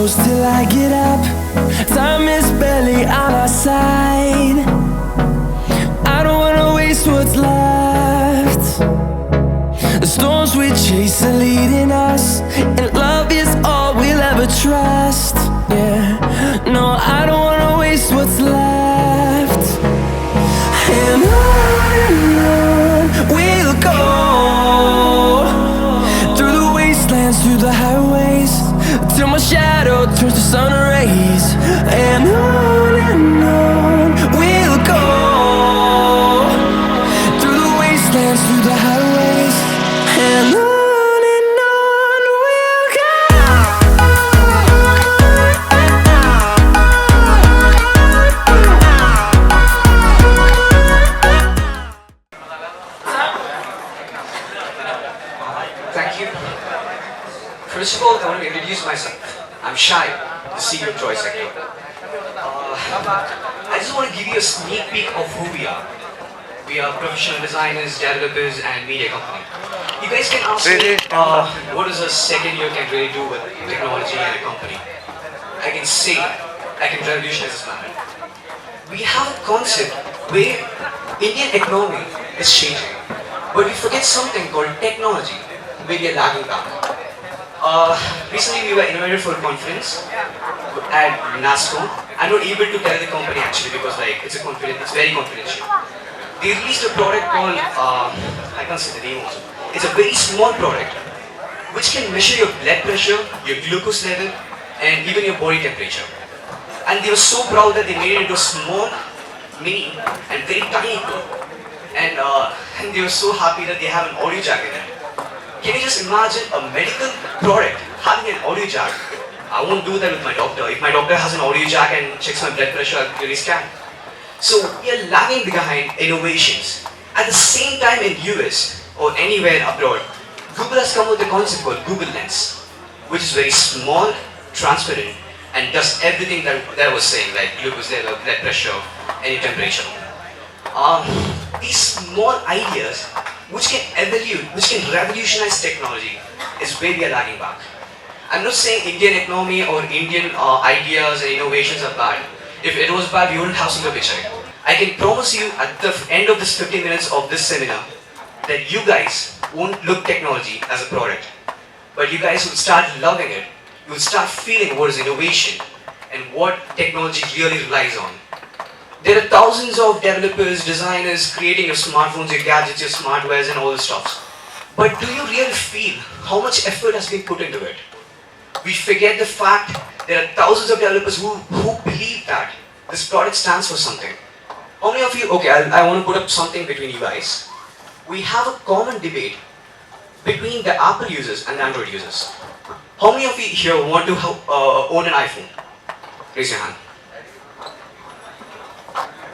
close till I get up. Time is barely on our side. I don't wanna waste what's left. The storms we chase are leading us, and love is all we'll ever trust. Yeah, no, I don't wanna waste what's left. And on we'll go, through the wastelands, through the highways, till my shadow turns to sun rays. And on we'll go, through the wastelands, through the highways, and on we'll go. Thank you. First of all, I want to introduce myself. I'm Shai, the CEO of Droid Sector. I just want to give you a sneak peek of who we are. We are professional designers, developers, and media company. You guys can ask me, what does a second year can really do with technology and a company? I can say, I can revolutionize this planet. We have a concept where Indian economy is changing, but we forget something called technology, where we are lagging back. Recently we were invited for a conference at NASCO. I'm not able to tell the company actually because it's very confidential. They released a product called, I can't say the name also. It's a very small product which can measure your blood pressure, your glucose level, and even your body temperature. And they were so proud that they made it into a small, mini, and very tiny probe. And they were so happy that they have an audio jack in it. Can you just imagine a medical product having an audio jack? I won't do that with my doctor. If my doctor has an audio jack and checks my blood pressure, I'll really scan. So we are lagging behind innovations. At the same time in US or anywhere abroad, Google has come up with a concept called Google Lens, which is very small, transparent, and does everything that I was saying, like glucose level, blood pressure, any temperature. These small ideas which can revolutionize technology is where we are lagging back. I'm not saying Indian economy or Indian ideas and innovations are bad. If it was bad, we wouldn't have seen the picture. I can promise you at the end of this 15 minutes of this seminar that you guys won't look technology as a product, but you guys will start loving it. You will start feeling what is innovation and what technology really relies on. There are thousands of developers, designers creating your smartphones, your gadgets, your smartwares and all this stuff. But do you really feel how much effort has been put into it? We forget the fact there are thousands of developers who believe that this product stands for something. How many of you, okay, I want to put up something between you guys. We have a common debate between the Apple users and the Android users. How many of you here want to own an iPhone? Raise your hand.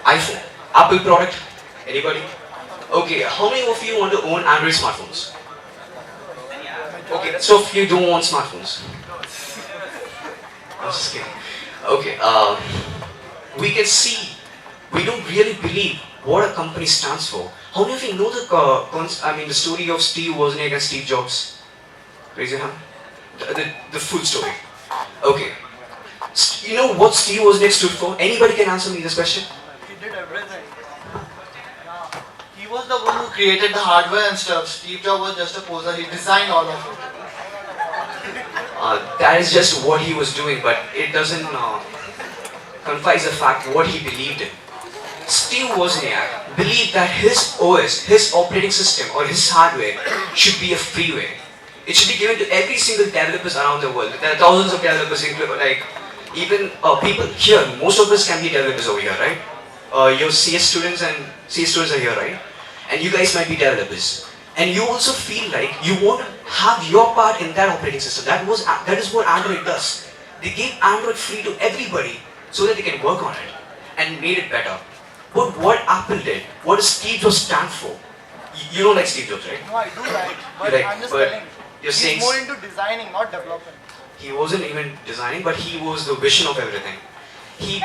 iPhone, Apple product, anybody? Okay, how many of you want to own Android smartphones? Okay, so if you don't want smartphones. I'm just kidding. Okay, we can see, we don't really believe what a company stands for. How many of you know the story of Steve Wozniak and Steve Jobs? Raise your hand. The full story. Okay. You know what Steve Wozniak stood for? Anybody can answer me this question? Everything. He was the one who created the hardware and stuff. Steve Jobs was just a poser. He designed all of it. That is just what he was doing, but it doesn't confine the fact what he believed in. Steve Wozniak believed that his OS, his operating system or his hardware should be a freeware. It should be given to every single developers around the world. There are thousands of developers, even people here. Most of us can be developers over here, right? Your CS students are here, right? And you guys might be developers. And you also feel like you want to have your part in that operating system. That is what Android does. They gave Android free to everybody so that they can work on it and made it better. But what Apple did, what does Steve Jobs stand for? You don't like Steve Jobs, right? No, I do like, but I'm just but telling. You're He's saying more into designing, not developing. He wasn't even designing, but he was the vision of everything. He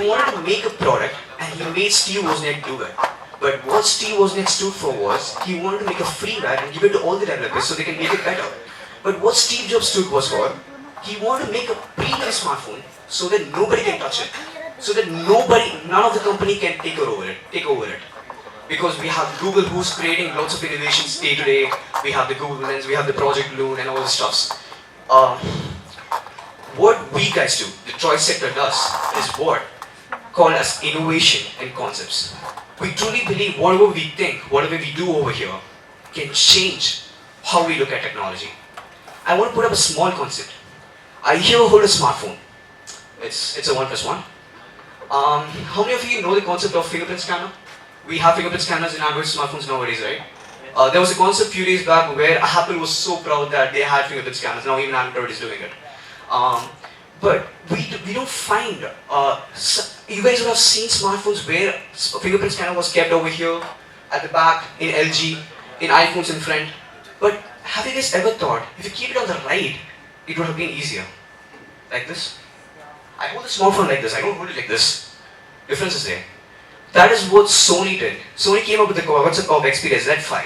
wanted to make a product and he made Steve Wozniak do it. But what Steve Wozniak stood for was, he wanted to make a freeware and give it to all the developers so they can make it better. But what Steve Jobs stood was for, He wanted to make a premium smartphone so that nobody can touch it. So that none of the company can take over it. Because we have Google who's creating lots of innovations day to day. We have the Google Lens, we have the Project Loon and all the stuffs. What we guys do, the Droid Sector does, is what? Called as innovation and concepts. We truly believe whatever we think, whatever we do over here, can change how we look at technology. I want to put up a small concept. I here hold a smartphone. It's a 1+1. How many of you know the concept of fingerprint scanner? We have fingerprint scanners in Android smartphones nowadays, right? There was a concept a few days back where Apple was so proud that they had fingerprint scanners. Now even Android is doing it. But we don't find, you guys would have seen smartphones where fingerprint scanner was kept over here, at the back, in LG, in iPhones in front. But have you guys ever thought, if you keep it on the right, it would have been easier? Like this? I hold the smartphone like this, I don't hold it like this. Difference is there. That is what Sony did. Sony came up with the concept of Xperia Z5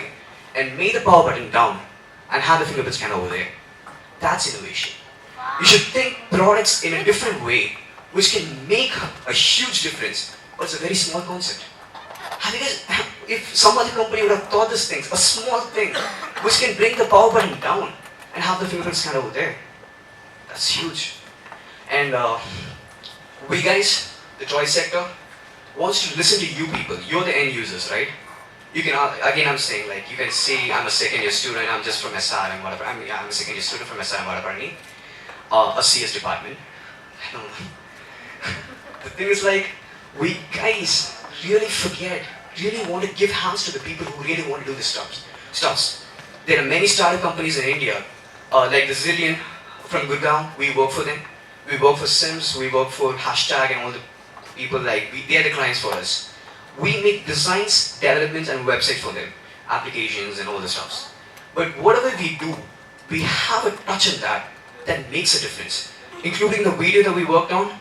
and made the power button down and had the fingerprint scanner over there. That's innovation. You should think products in a different way, which can make a huge difference, but it's a very small concept. Have you guys, if some other company would have thought this thing, a small thing, which can bring the power button down and have the fingerprint scanner over there, that's huge. And we guys, the Droid Sector, wants to listen to you people. You're the end users, right? You can, again I'm saying, like, you can say I'm a second year student, I'm just from SRM, whatever. I'm a second year student from SRM, whatever I need. A CS department. I don't know. The thing is, like, we guys really forget, really want to give hands to the people who really want to do this stuff. There are many startup companies in India, like the Zillion from Gurgaon, we work for them. We work for Sims, we work for Hashtag and all the people, like, they are the clients for us. We make designs, developments and websites for them, applications and all the stuff. But whatever we do, we have a touch in that makes a difference. Including the video that we worked on,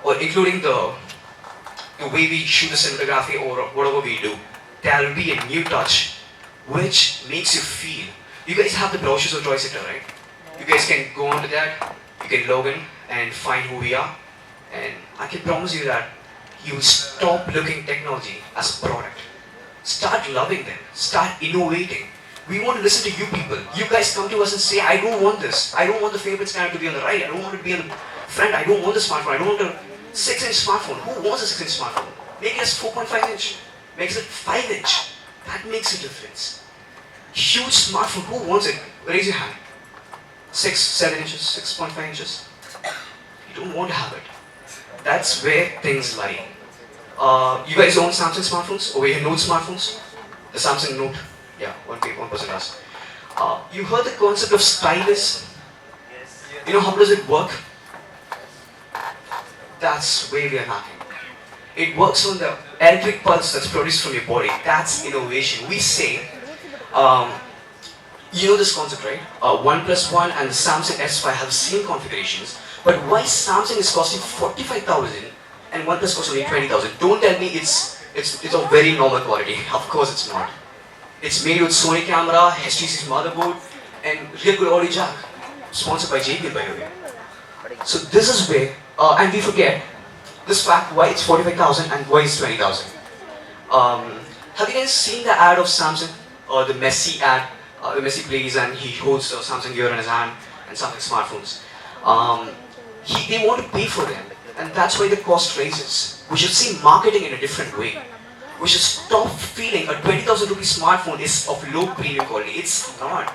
or including the way we shoot the cinematography or whatever we do. There will be a new touch which makes you feel. You guys have the brochures of Droid Sector, right? You guys can go on to that, you can log in and find who we are. And I can promise you that you will stop looking technology as a product. Start loving them, start innovating. We want to listen to you people. You guys come to us and say, I don't want this. I don't want the fingerprint scanner to be on the right. I don't want it to be on the front. I don't want the smartphone. I don't want a 6-inch smartphone. Who wants a 6-inch smartphone? Make it as 4.5-inch. Makes it 5-inch. That makes a difference. Huge smartphone. Who wants it? Raise your hand. 6, 7 inches, 6.5 inches. You don't want to have it. That's where things lie. You guys own Samsung smartphones? Over here, Note smartphones? The Samsung Note? Yeah, one person asked. You heard the concept of stylus? You know how does it work? That's where we are lacking. It works on the electric pulse that's produced from your body. That's innovation. We say, you know this concept, right? 1+1 and the Samsung S5 have the same configurations, but why Samsung is costing 45,000 and OnePlus costs only 20,000? Don't tell me it's of very normal quality. Of course it's not. It's made with Sony camera, HTC's motherboard, and real good audio jack. Sponsored by JBL, by the way. So this is where, and we forget this fact, why it's 45,000 and why it's 20,000. Have you guys seen the ad of Samsung? The Messi ad? The Messi plays and he holds Samsung gear in his hand and Samsung smartphones. They want to pay for them, and that's why the cost raises. We should see marketing in a different way. We should stop feeling a 20,000 rupee smartphone is of low premium quality. It's not.